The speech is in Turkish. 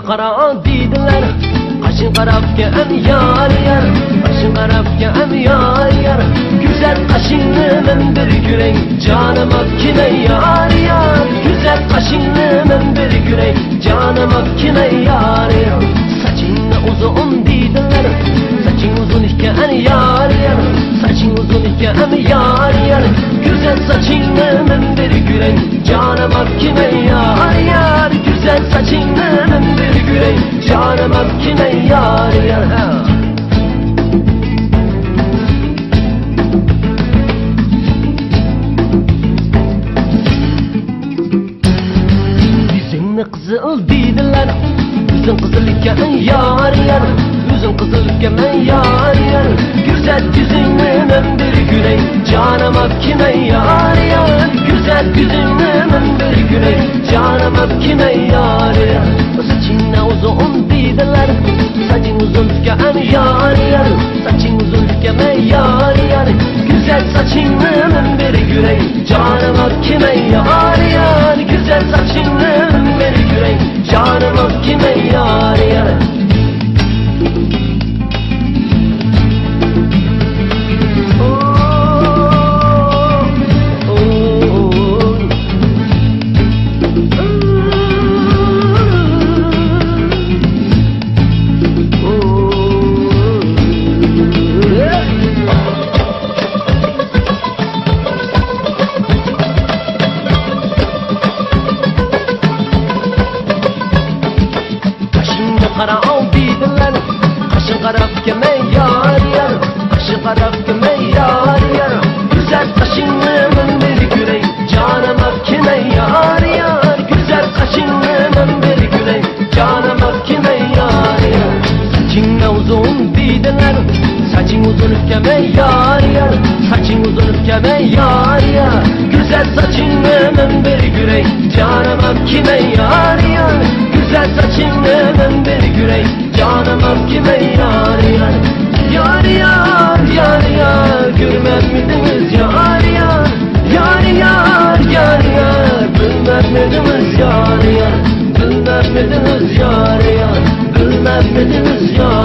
Qara deydilar, qaşın qarabga am yar yar, qaşın qarabga am yar yar. Güzel qaşınlı men bir gürey, canıma kine yar yar. Güzel qaşınlı men bir gürey, canıma kine yar yar. Saçınla uzun deydilar, saçın uzun iken yar yar, saçın uzun iken yar yar. Güzel saçınlı men bir gürey, canıma kine yar yar. Güzel saçınlı men bir gürey, canıma kine yar yar. Yüzünü kızıl deydiler, yüzün kızıl iken yar yar, yüzün kızıl iken yar yar. Güzel yüzünü men bir gürey, canıma kine yar yar. Güzel yüzünü men bir gürey, canıma kine yar yar. Saçınla uzun deydiler, saçın uzun iken yar yar, saçın uzun iken yar yar. Güzel saçınla men bir gürey, canıma kine yar yar. Güzel saçınla men bir gürey, canıma kine yar yar. Qara deydilar, qaşın qarabga men yar yar, qaşın qarabga men yar yar. Güzel qaşınlı men bir gürey, canıma kine yar yar. Güzel qaşınlı men bir gürey, canıma kine yar yar. Saçınla uzun deydilar, saçın uzun iken yar yar, saçın uzun iken yar yar. Güzel saçınlı men bir gürey, canıma kine yar yar. Güzel saçınlı men bir gürey, canıma kime yar yar. Yar yar, yar yar, görmez miydiniz yar yar. Yar yar, yar yar, bilmez miydiniz yar yar. Bilmez miydiniz yar yar, bilmez miydiniz yar.